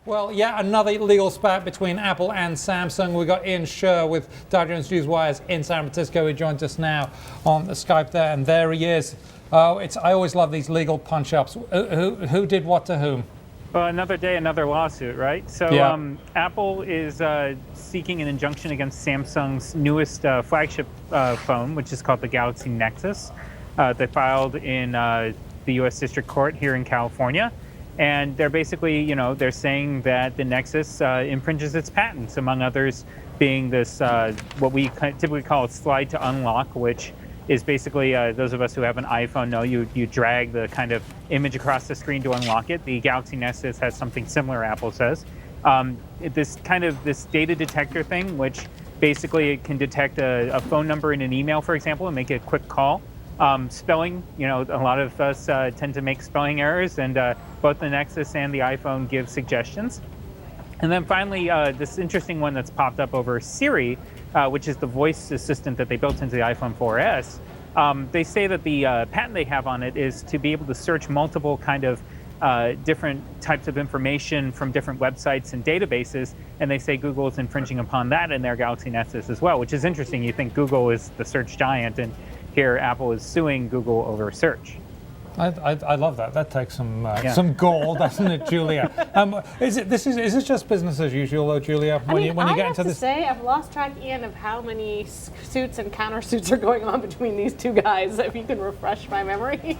Well, yeah, another legal spat between Apple and Samsung. We've got Ian Sherr with Dow Jones Newswires in San Francisco. He joins us now on the Skype there, and there he is. I always love these legal punch-ups. Who did what to whom? Well, another day, another lawsuit, right? So Yeah. Apple is seeking an injunction against Samsung's newest flagship phone, which is called the Galaxy Nexus. They filed in the U.S. District Court here in California. And they're basically, they're saying that the Nexus infringes its patents, among others being this, what we typically call a slide to unlock, which is basically, those of us who have an iPhone know you drag the kind of image across the screen to unlock it. The Galaxy Nexus has something similar, Apple says. This data detector thing, which basically it can detect a phone number in an email, for example, and make a quick call. Spelling, a lot of us tend to make spelling errors, and both the Nexus and the iPhone give suggestions. And then finally, this interesting one that's popped up over Siri, which is the voice assistant that they built into the iPhone 4S. They say that the patent they have on it is to be able to search multiple kind of different types of information from different websites and databases, and they say Google is infringing upon that in their Galaxy Nexus as well, which is interesting. You think Google is the search giant, and here Apple is suing Google over search. I love that. That takes some gall, doesn't it, Julia? Is this just business as usual, though, Julia? When you get have into to this, say, I've lost track, Ian, of how many suits and countersuits are going on between these two guys. If you can refresh my memory.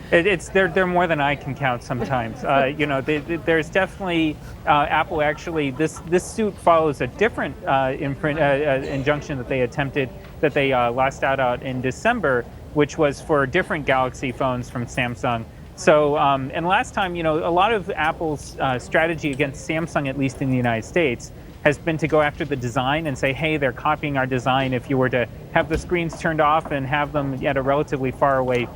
They're more than I can count sometimes. There's definitely Apple actually. This suit follows a different injunction that they lost out in December, which was for different Galaxy phones from Samsung. So, and last time, a lot of Apple's strategy against Samsung, at least in the United States, has been to go after the design and say, hey, they're copying our design. If you were to have the screens turned off and have them at a relatively far away,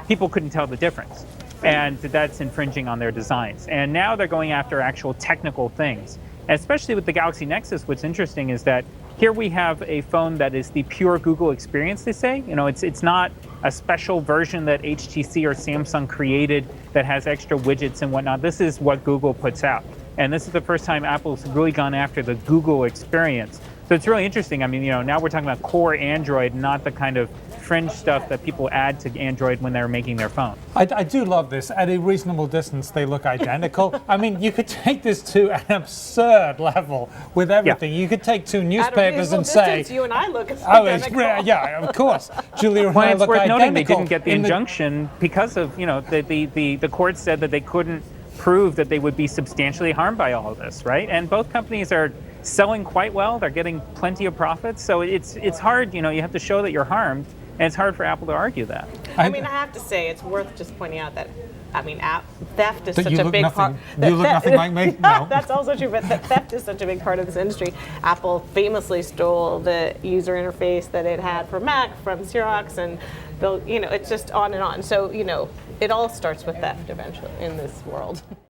people couldn't tell the difference. And that's infringing on their designs. And now they're going after actual technical things. And especially with the Galaxy Nexus, what's interesting is that here we have a phone that is the pure Google experience, they say. It's not a special version that HTC or Samsung created that has extra widgets and whatnot. This is what Google puts out. And this is the first time Apple's really gone after the Google experience. So it's really interesting. Now we're talking about core Android, not the kind of fringe stuff that people add to Android when they're making their phone. I do love this. At a reasonable distance, they look identical. You could take this to an absurd level with everything. Yeah. You could take two newspapers and say, you and I look identical. Yeah, of course. Julia and well, I it's look worth identical. Noting they didn't get the injunction because of, the court said that they couldn't prove that they would be substantially harmed by all of this, right? And both companies are selling quite well. They're getting plenty of profits. So it's hard, you have to show that you're harmed. And it's hard for Apple to argue that. I have to say, it's worth just pointing out that, theft is such a big part. You look nothing like me? No. That's also true, but theft is such a big part of this industry. Apple famously stole the user interface that it had for Mac from Xerox, and it's just on and on. So, it all starts with theft eventually in this world.